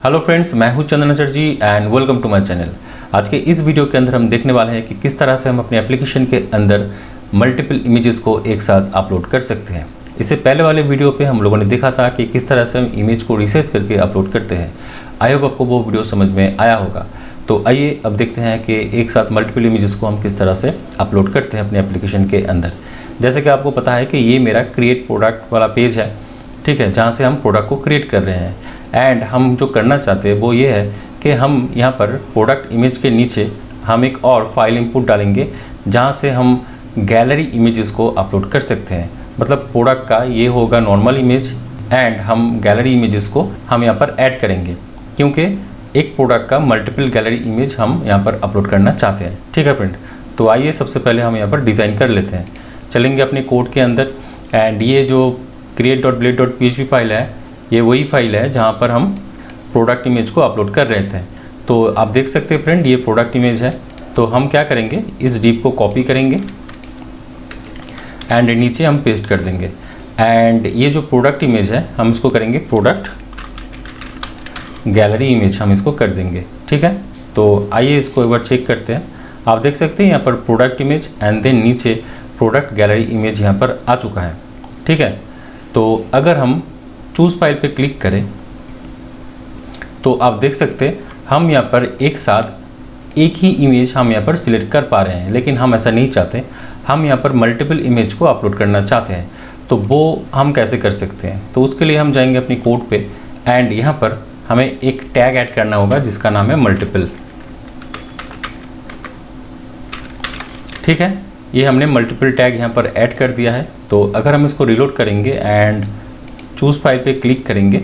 Hello friends, मैं हूं Chandan Chatterjee and welcome to my channel. आज के इस वीडियो के अंदर हम देखने वाले हैं कि किस तरह से हम अपने एप्लीकेशन के अंदर मल्टीपल इमेजेस को एक साथ अपलोड कर सकते हैं। इससे पहले वाले वीडियो पे हम लोगों ने देखा था कि किस तरह से हम इमेज को रिसाइज करके अपलोड करते हैं। आई होप आपको वो वीडियो समझ में आया होगा। तो आइए अब देखते हैं कि एक साथ मल्टीपल इमेजेस को हम किस तरह से अपलोड करते हैं अपने एप्लीकेशन के अंदर। जैसे कि आपको पता है कि ये मेरा क्रिएट प्रोडक्ट वाला पेज है, ठीक है, जहाँ से हम प्रोडक्ट को क्रिएट कर रहे हैं। एंड हम जो करना चाहते हैं वो ये है कि हम यहाँ पर प्रोडक्ट इमेज के नीचे हम एक और फाइल इनपुट डालेंगे जहाँ से हम गैलरी इमेजेस को अपलोड कर सकते हैं। मतलब प्रोडक्ट का ये होगा नॉर्मल इमेज एंड हम गैलरी इमेजेस को हम यहाँ पर ऐड करेंगे, क्योंकि एक प्रोडक्ट का मल्टीपल गैलरी इमेज हम यहाँ पर अपलोड करना चाहते हैं। ठीक है फ्रेंड, तो आइए सबसे पहले हम यहाँ पर डिज़ाइन कर लेते हैं। चलेंगे अपने कोड के अंदर एंड ये जो create.blade.php फाइल है, ये वही फाइल है जहाँ पर हम प्रोडक्ट इमेज को अपलोड कर रहे थे। तो आप देख सकते हैं फ्रेंड, ये प्रोडक्ट इमेज है। तो हम क्या करेंगे, इस डिप को कॉपी करेंगे एंड नीचे हम पेस्ट कर देंगे। एंड ये जो प्रोडक्ट इमेज है हम इसको करेंगे प्रोडक्ट गैलरी इमेज, हम इसको कर देंगे। ठीक है, तो आइए इसको एक बार चेक करते हैं। आप देख सकते हैं यहाँ पर प्रोडक्ट इमेज एंड देन नीचे प्रोडक्ट गैलरी इमेज यहाँ पर आ चुका है। ठीक है, तो अगर हम चूज़ फाइल पे क्लिक करें तो आप देख सकते हैं हम यहाँ पर एक साथ एक ही इमेज हम यहाँ पर सिलेक्ट कर पा रहे हैं, लेकिन हम ऐसा नहीं चाहते। हम यहाँ पर मल्टीपल इमेज को अपलोड करना चाहते हैं। तो वो हम कैसे कर सकते हैं, तो उसके लिए हम जाएंगे अपनी कोड पे एंड यहाँ पर हमें एक टैग ऐड करना होगा जिसका नाम है मल्टीपल। ठीक है, ये हमने मल्टीपल टैग यहाँ पर ऐड कर दिया है। तो अगर हम इसको रिलोड करेंगे एंड चूज़ फाइल पे क्लिक करेंगे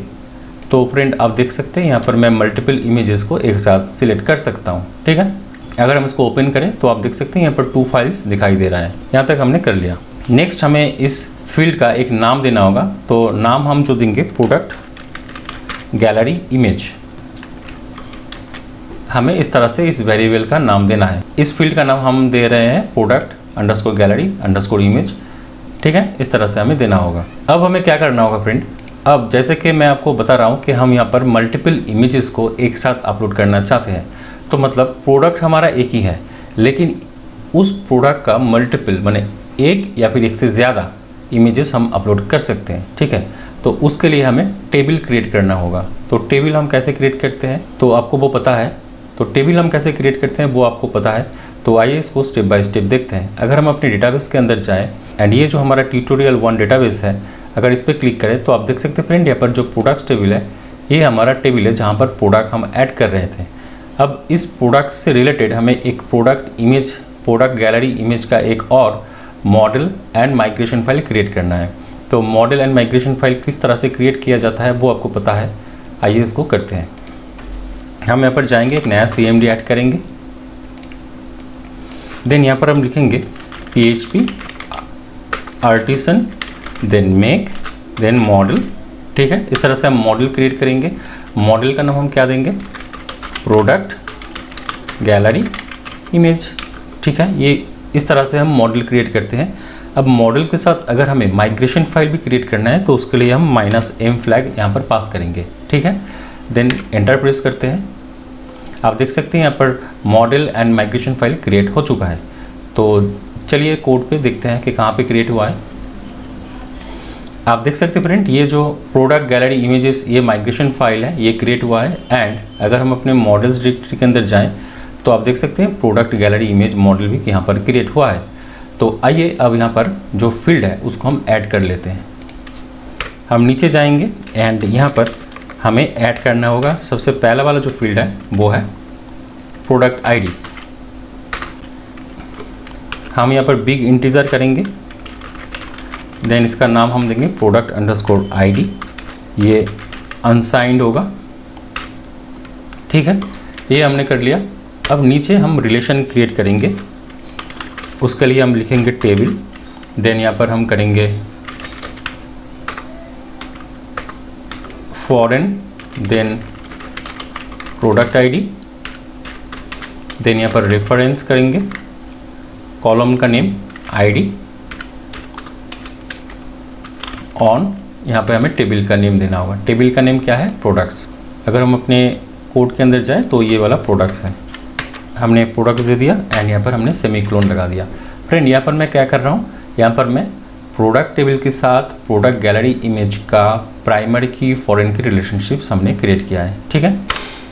तो फ्रेंड आप देख सकते हैं यहाँ पर मैं मल्टीपल इमेजेस को एक साथ सिलेक्ट कर सकता हूँ। ठीक है, अगर हम इसको ओपन करें तो आप देख सकते हैं यहाँ पर 2 फाइल्स दिखाई दे रहा है। यहाँ तक हमने कर लिया। नेक्स्ट हमें इस फील्ड का एक नाम देना होगा। तो नाम हम जो देंगे प्रोडक्ट गैलरी इमेज, हमें इस तरह से इस वेरिएबल का नाम देना है। इस फील्ड का नाम हम दे रहे हैं product_gallery_image। ठीक है, इस तरह से हमें देना होगा। अब हमें क्या करना होगा फ्रेंड, अब जैसे कि मैं आपको बता रहा हूँ कि हम यहाँ पर मल्टीपल इमेजेस को एक साथ अपलोड करना चाहते हैं। तो मतलब प्रोडक्ट हमारा एक ही है, लेकिन उस प्रोडक्ट का मल्टीपल माने एक या फिर एक से ज़्यादा इमेजेस हम अपलोड कर सकते हैं। ठीक है, तो उसके लिए हमें टेबल क्रिएट करना होगा। तो टेबल हम कैसे क्रिएट करते हैं तो आपको वो पता है। तो टेबल हम कैसे क्रिएट करते हैं वो आपको पता है। तो आइए इसको स्टेप बाय स्टेप देखते हैं। अगर हम अपने डेटाबेस के अंदर जाएं एंड ये जो हमारा ट्यूटोरियल 1 डेटाबेस है, अगर इस पर क्लिक करें तो आप देख सकते हैं फ्रेंड, यहाँ पर जो प्रोडक्ट्स टेबल है ये हमारा टेबल है जहाँ पर प्रोडक्ट हम ऐड कर रहे थे। अब इस प्रोडक्ट से रिलेटेड हमें एक product image, product gallery image का एक और model and migration file create करना है। तो मॉडल एंड माइग्रेशन फाइल किस तरह से क्रिएट किया जाता है वो आपको पता है। आइए इसको करते हैं। हम यहाँ पर जाएंगे, एक नया CMD ऐड करेंगे। देन यहाँ पर हम लिखेंगे PHP artisan then make then model. ठीक है, इस तरह से हम मॉडल क्रिएट करेंगे। मॉडल का नाम हम क्या देंगे, प्रोडक्ट गैलरी इमेज। ठीक है, ये इस तरह से हम मॉडल क्रिएट करते हैं। अब मॉडल के साथ अगर हमें माइग्रेशन फाइल भी क्रिएट करना है तो उसके लिए हम -m फ्लैग यहाँ पर पास करेंगे। ठीक है, देन एंटर प्रेस करते हैं। आप देख सकते हैं यहाँ पर model and migration file create हो चुका है। तो चलिए कोड पे देखते हैं कि कहाँ पे क्रिएट हुआ है। आप देख सकते हैं फ्रेंड, ये जो प्रोडक्ट गैलरी इमेजेस ये माइग्रेशन फाइल है, ये क्रिएट हुआ है। एंड अगर हम अपने मॉडल्स डायरेक्टरी के अंदर जाएं तो आप देख सकते हैं प्रोडक्ट गैलरी इमेज मॉडल भी यहाँ पर क्रिएट हुआ है। तो आइए अब यहाँ पर जो फील्ड है उसको हम ऐड कर लेते हैं। हम नीचे जाएंगे एंड यहाँ पर हमें ऐड करना होगा। सबसे पहला वाला जो फील्ड है वो है प्रोडक्ट ID। हम यहाँ पर बिग इंटीजर करेंगे। देन इसका नाम हम देंगे product_ID। ये अनसाइंड होगा। ठीक है, ये हमने कर लिया। अब नीचे हम रिलेशन क्रिएट करेंगे। उसके लिए हम लिखेंगे टेबल। देन यहाँ पर हम करेंगे foreign then product ID। Then यहाँ पर रेफरेंस करेंगे, कॉलम का नेम ID ऑन। यहाँ पे हमें टेबल का नेम देना होगा। टेबल का नेम क्या है, प्रोडक्ट्स। अगर हम अपने कोड के अंदर जाएँ तो ये वाला प्रोडक्ट्स है, हमने प्रोडक्ट्स दे दिया एंड यहाँ पर हमने सेमीकोलन लगा दिया। फ्रेंड यहाँ पर मैं क्या कर रहा हूँ, यहाँ पर मैं प्रोडक्ट टेबल के साथ प्रोडक्ट गैलरी इमेज का प्राइमरी की फॉरेन की रिलेशनशिप्स हमने क्रिएट किया है, ठीक है।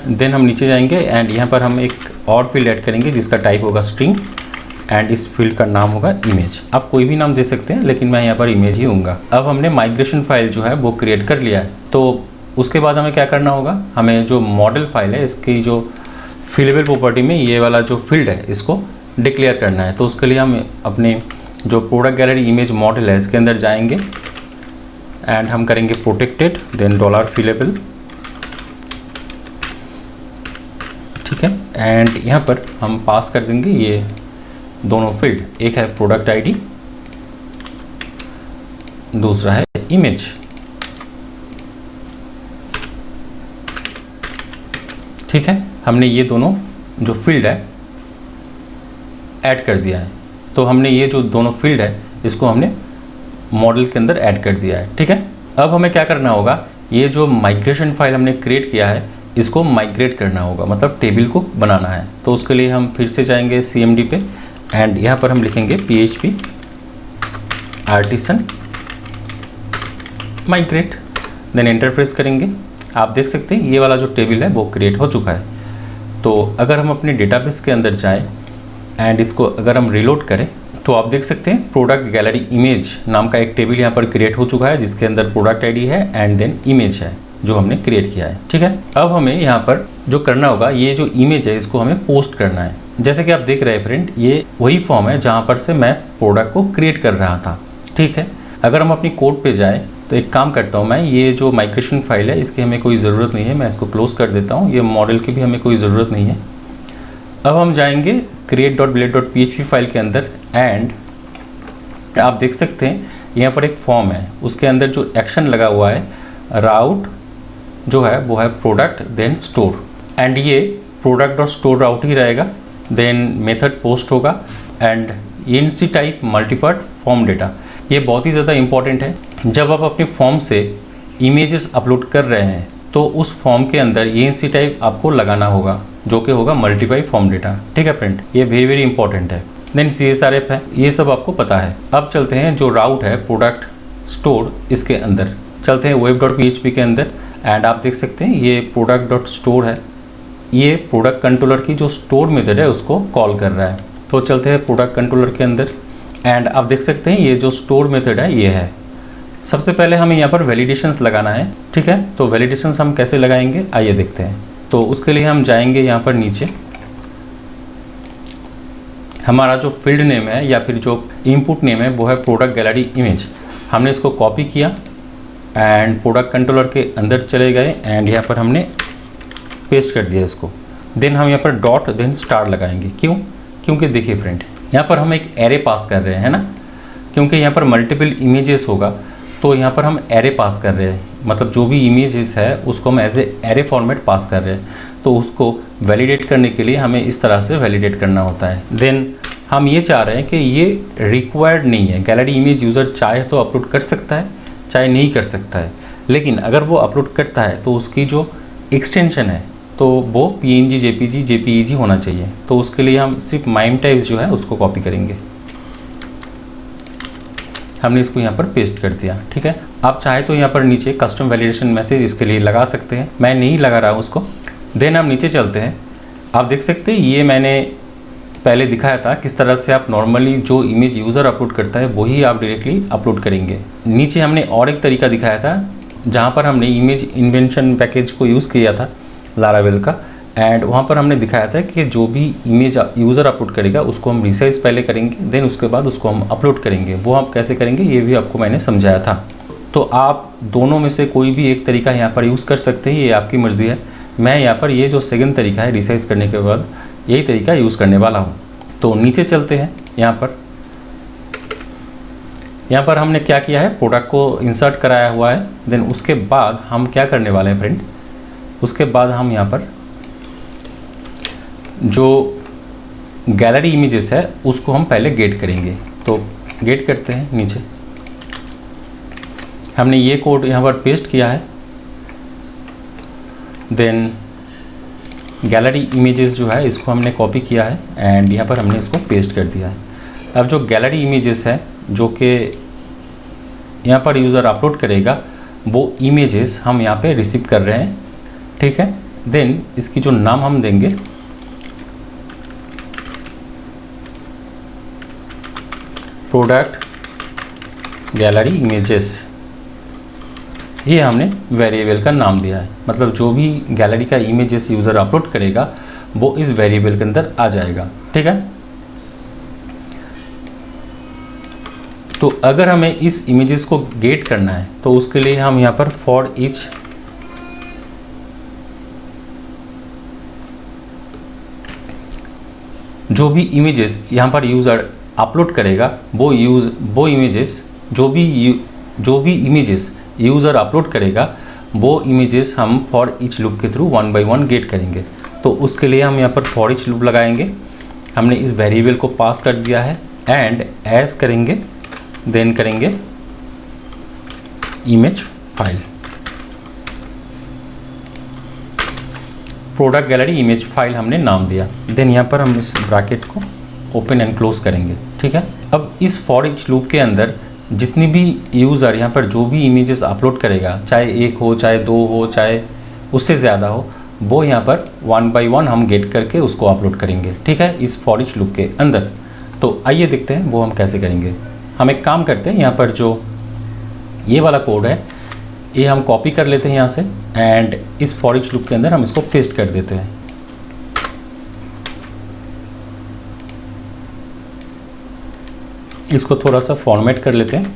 देन हम नीचे जाएंगे एंड यहाँ पर हम एक और फील्ड ऐड करेंगे जिसका टाइप होगा स्ट्रिंग एंड इस फील्ड का नाम होगा इमेज। आप कोई भी नाम दे सकते हैं लेकिन मैं यहाँ पर इमेज ही दूंगा। अब हमने माइग्रेशन फाइल जो है वो क्रिएट कर लिया है, तो उसके बाद हमें क्या करना होगा, हमें जो मॉडल फाइल है इसकी जो फिलेबल प्रॉपर्टी में ये वाला जो फील्ड है इसको डिक्लेयर करना है। तो उसके लिए हम अपने जो प्रोडक्ट गैलरी इमेज मॉडल है इसके अंदर जाएंगे एंड हम करेंगे प्रोटेक्टेड देन $फिलेबल, ठीक है। एंड यहाँ पर हम पास कर देंगे ये दोनों फील्ड, एक है प्रोडक्ट आईडी, दूसरा है इमेज, ठीक है। हमने ये दोनों जो फील्ड है ऐड कर दिया है। तो हमने ये जो दोनों फील्ड है इसको हमने मॉडल के अंदर ऐड कर दिया है, ठीक है। अब हमें क्या करना होगा, ये जो माइग्रेशन फाइल हमने क्रिएट किया है इसको माइग्रेट करना होगा, मतलब टेबल को बनाना है। तो उसके लिए हम फिर से जाएंगे CMD पे एंड यहाँ पर हम लिखेंगे PHP artisan migrate, then enter press करेंगे। आप देख सकते हैं ये वाला जो टेबल है वो क्रिएट हो चुका है। तो अगर हम अपने डेटाबेस के अंदर जाएं एंड इसको अगर हम रिलोड करें तो आप देख सकते हैं प्रोडक्ट गैलरी इमेज नाम का एक टेबल यहाँ पर क्रिएट हो चुका है जिसके अंदर प्रोडक्ट आईडी है एंड देन इमेज है जो हमने क्रिएट किया है, ठीक है। अब हमें यहाँ पर जो करना होगा, ये जो इमेज है इसको हमें पोस्ट करना है। जैसे कि आप देख रहे हैं फ्रेंड, ये वही फॉर्म है जहाँ पर से मैं प्रोडक्ट को क्रिएट कर रहा था, ठीक है। अगर हम अपनी कोड पे जाएँ तो एक काम करता हूँ मैं, ये जो माइग्रेशन फाइल है इसकी हमें कोई ज़रूरत नहीं है, मैं इसको क्लोज़ कर देता हूँ। ये मॉडल की भी हमें कोई ज़रूरत नहीं है। अब हम जाएंगे create.blade.php फाइल के अंदर एंड आप देख सकते हैं यहाँ पर एक फॉर्म है, उसके अंदर जो एक्शन लगा हुआ है राउट जो है वो है प्रोडक्ट देन स्टोर एंड ये प्रोडक्ट और स्टोर राउट ही रहेगा। देन मेथड पोस्ट होगा and ENC type multipart form data. ये बहुत ही ज़्यादा इंपॉर्टेंट है। जब आप अपने फॉर्म से इमेजेस अपलोड कर रहे हैं तो उस फॉर्म के अंदर ENC टाइप आपको लगाना होगा जो कि होगा मल्टीप्लाई फॉर्म डेटा, ठीक है फ्रेंड। ये वेरी इंपॉर्टेंट है। देन CSRF है, ये सब आपको पता है। अब चलते हैं जो राउट है प्रोडक्ट स्टोर, इसके अंदर चलते हैं web.php के अंदर एंड आप देख सकते हैं ये प्रोडक्ट.स्टोर है, ये प्रोडक्ट कंट्रोलर की जो स्टोर मेथड है उसको कॉल कर रहा है। तो चलते हैं प्रोडक्ट कंट्रोलर के अंदर एंड आप देख सकते हैं ये जो स्टोर मेथड है ये है। सबसे पहले हमें यहाँ पर वैलिडेशंस लगाना है, ठीक है। तो वैलिडेशंस हम कैसे लगाएंगे आइए देखते हैं। तो उसके लिए हम जाएंगे यहाँ पर नीचे, हमारा जो फील्ड नेम है या फिर जो इनपुट नेम है वो है प्रोडक्ट गैलरी इमेज। हमने इसको कॉपी किया एंड प्रोडक्ट कंट्रोलर के अंदर चले गए एंड यहाँ पर हमने पेस्ट कर दिया इसको। देन हम यहाँ पर डॉट देन स्टार लगाएंगे। क्यों? क्योंकि देखिए फ्रेंड, यहाँ पर हम एक एरे पास कर रहे हैं ना, क्योंकि यहाँ पर मल्टीपल इमेजेस होगा तो यहाँ पर हम एरे पास कर रहे हैं, मतलब जो भी इमेजेस है उसको हम एज ए एरे फॉर्मेट पास कर रहे हैं। तो उसको वैलिडेट करने के लिए हमें इस तरह से वैलिडेट करना होता है। देन हम ये चाह रहे हैं कि ये रिक्वायर्ड नहीं है, गैलरी इमेज यूज़र चाहे तो अपलोड कर सकता है चाहे नहीं कर सकता है, लेकिन अगर वो अपलोड करता है तो उसकी जो एक्सटेंशन है तो वो PNG JPG JPEG होना चाहिए। तो उसके लिए हम सिर्फ माइम टाइप्स जो है उसको कॉपी करेंगे। हमने इसको यहाँ पर पेस्ट कर दिया, ठीक है। आप चाहे तो यहाँ पर नीचे कस्टम वैलिडेशन मैसेज इसके लिए लगा सकते हैं, मैं नहीं लगा रहा हूँ उसको। देन हम नीचे चलते हैं, आप देख सकते हैं ये मैंने पहले दिखाया था किस तरह से आप नॉर्मली जो इमेज यूज़र अपलोड करता है वही आप डायरेक्टली अपलोड करेंगे। नीचे हमने और एक तरीका दिखाया था जहाँ पर हमने इमेज इन्वेंशन पैकेज को यूज़ किया था लारावेल का, एंड वहाँ पर हमने दिखाया था कि जो भी इमेज यूज़र अपलोड करेगा उसको हम रिसाइज पहले करेंगे, देन उसके बाद उसको हम अपलोड करेंगे। वो आप कैसे करेंगे ये भी आपको मैंने समझाया था। तो आप दोनों में से कोई भी एक तरीका यहाँ पर यूज़ कर सकते हैं, ये आपकी मर्ज़ी है। मैं यहाँ पर ये जो सेकंड तरीका है रिसाइज करने के बाद यही तरीका यूज़ करने वाला हूँ। तो नीचे चलते हैं, यहाँ पर हमने क्या किया है, प्रोडक्ट को इंसर्ट कराया हुआ है। देन उसके बाद हम क्या करने वाले हैं फ्रेंड, उसके बाद हम यहाँ पर जो गैलरी इमेजेस है उसको हम पहले गेट करेंगे। तो गेट करते हैं, नीचे हमने ये कोड यहाँ पर पेस्ट किया है देन गैलरी इमेजेस जो है इसको हमने कॉपी किया है एंड यहाँ पर हमने इसको पेस्ट कर दिया है। अब जो गैलरी इमेजेस है जो कि यहाँ पर यूज़र अपलोड करेगा वो इमेजेस हम यहाँ पे रिसीव कर रहे हैं, ठीक है। देन इसकी जो नाम हम देंगे प्रोडक्ट गैलरी इमेजेस, ये हमने वेरिएबल का नाम दिया है। मतलब जो भी गैलरी का इमेजेस यूज़र अपलोड करेगा वो इस वेरिएबल के अंदर आ जाएगा, ठीक है। तो अगर हमें इस इमेजेस को गेट करना है तो उसके लिए हम यहाँ पर फॉर ईच जो भी इमेजेस यहाँ पर यूज़र अपलोड करेगा वो इमेजेस जो भी इमेजेस यूज़र अपलोड करेगा वो इमेजेस हम फॉर ईच लूप के थ्रू 1 बाय 1 गेट करेंगे। तो उसके लिए हम यहाँ पर फॉर ईच लूप लगाएंगे। हमने इस वेरिएबल को पास कर दिया है एंड एज करेंगे, देन करेंगे image file, product gallery image file हमने नाम दिया। देन यहाँ पर हम इस ब्रैकेट को ओपन एंड क्लोज करेंगे, ठीक है। अब इस फॉर ईच लूप के अंदर जितनी भी यूज़र यहाँ पर जो भी इमेजेस अपलोड करेगा, चाहे एक हो, चाहे दो हो, चाहे उससे ज़्यादा हो, वो यहाँ पर 1 बाय 1 हम गेट करके उसको अपलोड करेंगे, ठीक है, इस फॉर ईच लूप के अंदर। तो आइए देखते हैं वो हम कैसे करेंगे। हम एक काम करते हैं, यहाँ पर जो ये वाला कोड है ये हम कॉपी कर लेते हैं यहाँ से एंड इस फॉर ईच लूप के अंदर हम इसको पेस्ट कर देते हैं। इसको थोड़ा सा फॉर्मेट कर लेते हैं।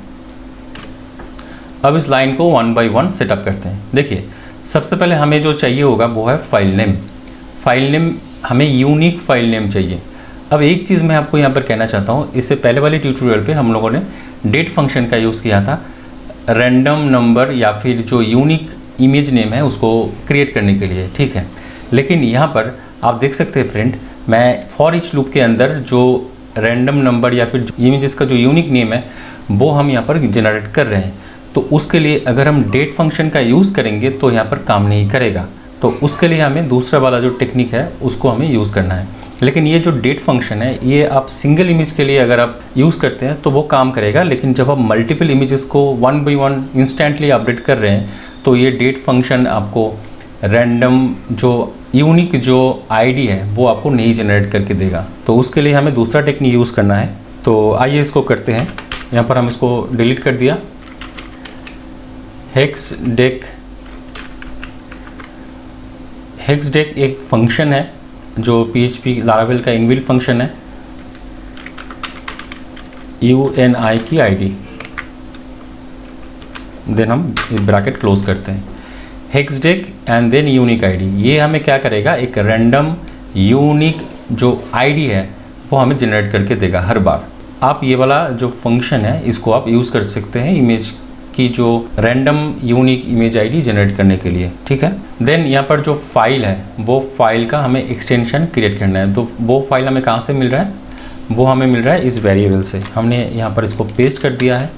अब इस लाइन को 1 बाय 1 सेटअप करते हैं। देखिए सबसे पहले हमें जो चाहिए होगा वो है फाइल नेम। फाइल नेम हमें यूनिक फाइल नेम चाहिए। अब एक चीज़ मैं आपको यहाँ पर कहना चाहता हूँ, इससे पहले वाले ट्यूटोरियल पे हम लोगों ने डेट फंक्शन का यूज़ किया था रैंडम नंबर या फिर जो यूनिक इमेज नेम है उसको क्रिएट करने के लिए, ठीक है। लेकिन यहाँ पर आप देख सकते हैं फ्रेंड, मैं फॉर ईच लूप के अंदर जो रैंडम नंबर या फिर इमेजेस का जो यूनिक नेम है वो हम यहाँ पर जनरेट कर रहे हैं। तो उसके लिए अगर हम डेट फंक्शन का यूज़ करेंगे तो यहाँ पर काम नहीं करेगा। तो उसके लिए हमें दूसरा वाला जो टेक्निक है उसको हमें यूज़ करना है। लेकिन ये जो डेट फंक्शन है ये आप सिंगल इमेज के लिए अगर आप यूज़ करते हैं तो वो काम करेगा, लेकिन जब आप मल्टीपल इमेजेस को 1 बाय 1 इंस्टेंटली अपडेट कर रहे हैं तो ये डेट फंक्शन आपको रैंडम जो यूनिक जो आईडी है वो आपको नहीं जनरेट करके देगा। तो उसके लिए हमें दूसरा टेक्निक यूज़ करना है। तो आइए इसको करते हैं। यहाँ पर हम इसको डिलीट कर दिया। हेक्सडेक एक फंक्शन है जो PHP लारावेल का इनबिल्ट फंक्शन है, UNI की आईडी। देन हम ब्रैकेट क्लोज करते हैं। हेक्सडेक एंड देन यूनिक आईडी, ये हमें क्या करेगा, एक रैंडम यूनिक जो आईडी है वो हमें जनरेट करके देगा हर बार। आप ये वाला जो फंक्शन है इसको आप यूज़ कर सकते हैं इमेज की जो random unique image ID generate करने के लिए, ठीक है। देन यहाँ पर जो फाइल है वो फाइल का हमें एक्सटेंशन क्रिएट करना है। तो वो फाइल हमें कहाँ से मिल रहा है, वो हमें मिल रहा है इस वेरिएबल से। हमने यहाँ पर इसको पेस्ट कर दिया है।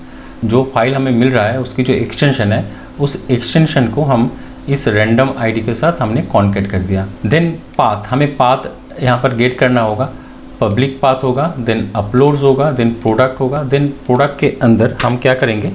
जो फाइल हमें मिल रहा है उसकी जो एक्सटेंशन है उस एक्सटेंशन को हम इस रैंडम आईडी के साथ हमने कॉन्केट कर दिया। देन पाथ, हमें पाथ यहाँ पर गेट करना होगा। पब्लिक पाथ होगा, देन अपलोड्स होगा, देन प्रोडक्ट होगा। देन प्रोडक्ट के अंदर हम क्या करेंगे,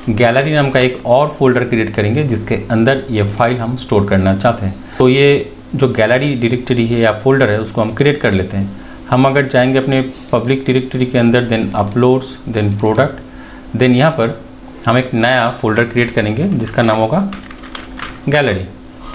गैलरी नाम का एक और फोल्डर क्रिएट करेंगे जिसके अंदर ये फाइल हम स्टोर करना चाहते हैं। तो ये जो गैलरी डायरेक्टरी है या फोल्डर है उसको हम क्रिएट कर लेते हैं। हम अगर जाएंगे अपने पब्लिक डायरेक्टरी के अंदर, then uploads, then product, then यहाँ पर हम एक नया फोल्डर क्रिएट करेंगे जिसका नाम होगा गैलरी।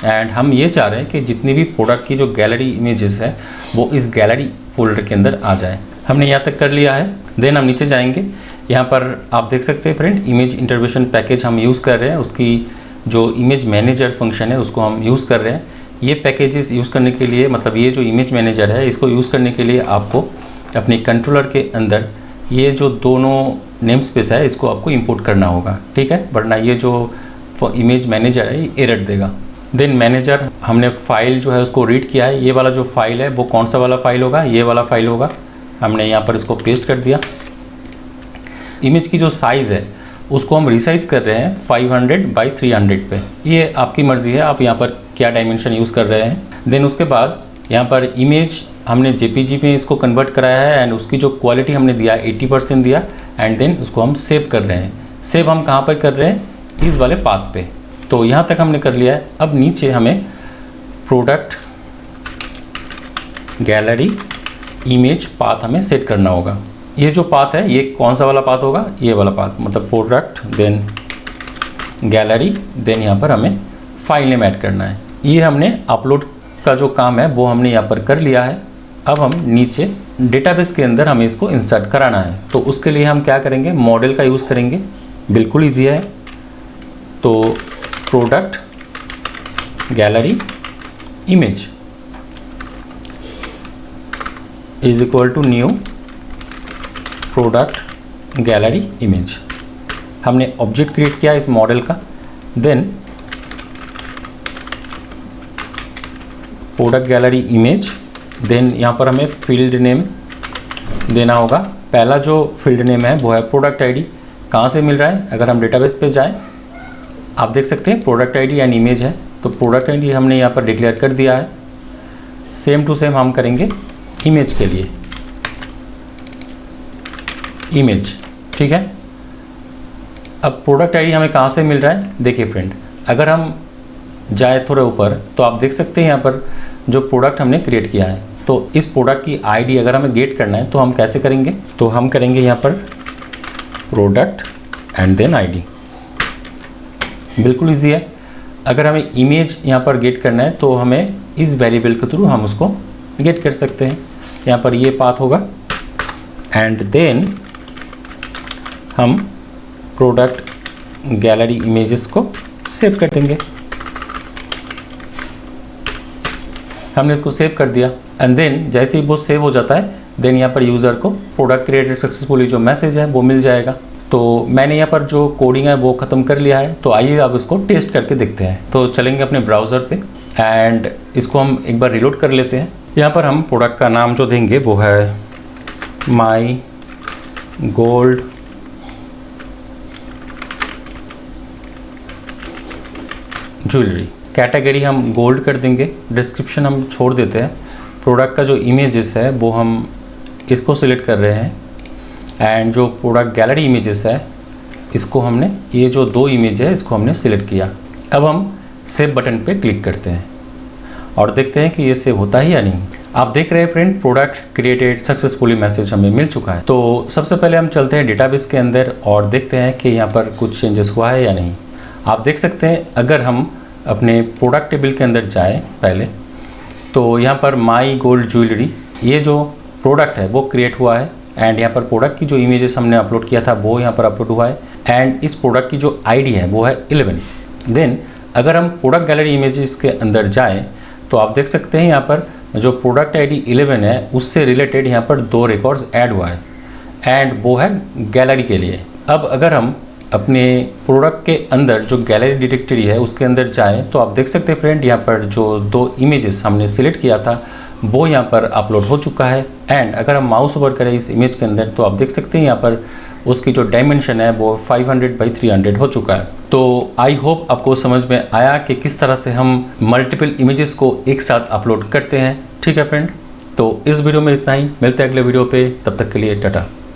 एंड हम ये चाह रहे हैं कि जितनी भी प्रोडक्ट की जो गैलरी इमेजेस है वो इस गैलरी फोल्डर के अंदर आ जाए। हमने यहाँ तक कर लिया है। देन हम नीचे जाएंगे। यहाँ पर आप देख सकते हैं फ्रेंड, इमेज इंटरवेंशन पैकेज हम यूज़ कर रहे हैं। उसकी जो इमेज मैनेजर फंक्शन है उसको हम यूज़ कर रहे हैं। ये पैकेजेस यूज़ करने के लिए, मतलब ये जो इमेज मैनेजर है इसको यूज़ करने के लिए आपको अपने कंट्रोलर के अंदर ये जो दोनों नेम स्पेस है इसको आपको इंपोर्ट करना होगा, ठीक है, वरना ये जो इमेज मैनेजर है ये एरर देगा। देन मैनेजर, हमने फाइल जो है उसको रीड किया है। ये वाला जो फाइल है वो कौन सा वाला फाइल होगा, ये वाला फाइल होगा। हमने यहाँ पर इसको पेस्ट कर दिया। इमेज की जो साइज़ है उसको हम रिसाइज कर रहे हैं 500 बाई 300 पे। ये आपकी मर्ज़ी है, आप यहाँ पर क्या डायमेंशन यूज़ कर रहे हैं। देन उसके बाद यहाँ पर इमेज हमने JPG में इसको कन्वर्ट कराया है एंड उसकी जो क्वालिटी हमने दिया 80% दिया एंड देन उसको हम सेव कर रहे हैं। सेव हम कहाँ पर कर रहे हैं, इस वाले पाथ पे। तो यहाँ तक हमने कर लिया है। अब नीचे हमें प्रोडक्ट गैलरी इमेज पाथ हमें सेट करना होगा। ये जो पाथ है ये कौन सा वाला पाथ होगा, ये वाला पाथ, मतलब प्रोडक्ट देन गैलरी देन यहाँ पर हमें फाइल नेम ऐड करना है। ये हमने अपलोड का जो काम है वो हमने यहाँ पर कर लिया है। अब हम नीचे डेटाबेस के अंदर हमें इसको इंसर्ट कराना है। तो उसके लिए हम क्या करेंगे, मॉडल का यूज़ करेंगे, बिल्कुल ईजी है। तो product gallery image is equal to new product gallery image. हमने ऑब्जेक्ट क्रिएट किया इस मॉडल का। Then product gallery image, then यहाँ पर हमें फील्ड नेम देना होगा। पहला जो फील्ड नेम है वो है प्रोडक्ट आईडी। कहाँ से मिल रहा है, अगर हम डेटाबेस पे जाएं आप देख सकते हैं प्रोडक्ट आईडी एंड इमेज है। तो प्रोडक्ट आईडी हमने यहाँ पर डिक्लेयर कर दिया है। सेम टू सेम हम करेंगे इमेज के लिए, इमेज, ठीक है। अब प्रोडक्ट आईडी हमें कहाँ से मिल रहा है, देखिए फ्रेंड, अगर हम जाए थोड़े ऊपर तो आप देख सकते हैं यहाँ पर जो प्रोडक्ट हमने क्रिएट किया है। तो इस प्रोडक्ट की आईडी अगर हमें गेट करना है तो हम कैसे करेंगे, तो हम करेंगे यहाँ पर प्रोडक्ट एंड देन आईडी। बिल्कुल ईजी है। अगर हमें इमेज यहाँ पर गेट करना है तो हमें इस वेरिएबल के थ्रू हम उसको गेट कर सकते हैं। यहाँ पर ये पाथ होगा एंड देन हम प्रोडक्ट गैलरी इमेजेस को सेव कर देंगे। हमने इसको सेव कर दिया एंड देन जैसे ही वो सेव हो जाता है देन यहाँ पर यूज़र को प्रोडक्ट क्रिएटेड सक्सेसफुली जो मैसेज है वो मिल जाएगा। तो मैंने यहाँ पर जो कोडिंग है वो ख़त्म कर लिया है। तो आइए अब इसको टेस्ट करके देखते हैं। तो चलेंगे अपने ब्राउज़र पे एंड इसको हम एक बार रिलोड कर लेते हैं। यहाँ पर हम प्रोडक्ट का नाम जो देंगे वो है माई गोल्ड ज्वेलरी। कैटेगरी हम गोल्ड कर देंगे। डिस्क्रिप्शन हम छोड़ देते हैं। प्रोडक्ट का जो इमेजेस है वो हम इसको सिलेक्ट कर रहे हैं एंड जो प्रोडक्ट गैलरी इमेजेस है इसको हमने, ये जो दो इमेज है इसको हमने सिलेक्ट किया। अब हम सेव बटन पे क्लिक करते हैं और देखते हैं कि ये सेव होता है या नहीं। आप देख रहे हैं friend, product created successfully message हमें मिल चुका है। तो सबसे पहले हम चलते हैं डेटाबेस के अंदर और देखते हैं कि यहाँ पर कुछ चेंजेस हुआ है या नहीं। आप देख सकते हैं अगर हम अपने प्रोडक्ट टेबल के अंदर जाएं पहले तो यहाँ पर माई गोल्ड ज्वेलरी ये जो प्रोडक्ट है वो क्रिएट हुआ है एंड यहाँ पर प्रोडक्ट की जो इमेजेस हमने अपलोड किया था वो यहाँ पर अपलोड हुआ है एंड इस प्रोडक्ट की जो आईडी है वो है 11। देन अगर हम प्रोडक्ट गैलरी इमेजेस के अंदर जाएं तो आप देख सकते हैं यहाँ पर जो प्रोडक्ट आईडी 11 है उससे रिलेटेड यहाँ पर दो रिकॉर्ड्स ऐड हुआ है एंड वो है गैलरी के लिए। अब अगर हम अपने प्रोडक्ट के अंदर जो गैलरी डिटेक्टरी है उसके अंदर जाएं तो आप देख सकते हैं फ्रेंड यहाँ पर जो दो इमेजेस हमने सिलेक्ट किया था वो यहाँ पर अपलोड हो चुका है एंड अगर हम माउस ओवर करें इस इमेज के अंदर तो आप देख सकते हैं यहाँ पर उसकी जो डायमेंशन है वो 500 बाई 300 हो चुका है। तो आई होप आपको समझ में आया कि किस तरह से हम मल्टीपल इमेजेस को एक साथ अपलोड करते हैं। ठीक है फ्रेंड, तो इस वीडियो में इतना ही। मिलते हैं अगले वीडियो पे, तब तक के लिए टाटा।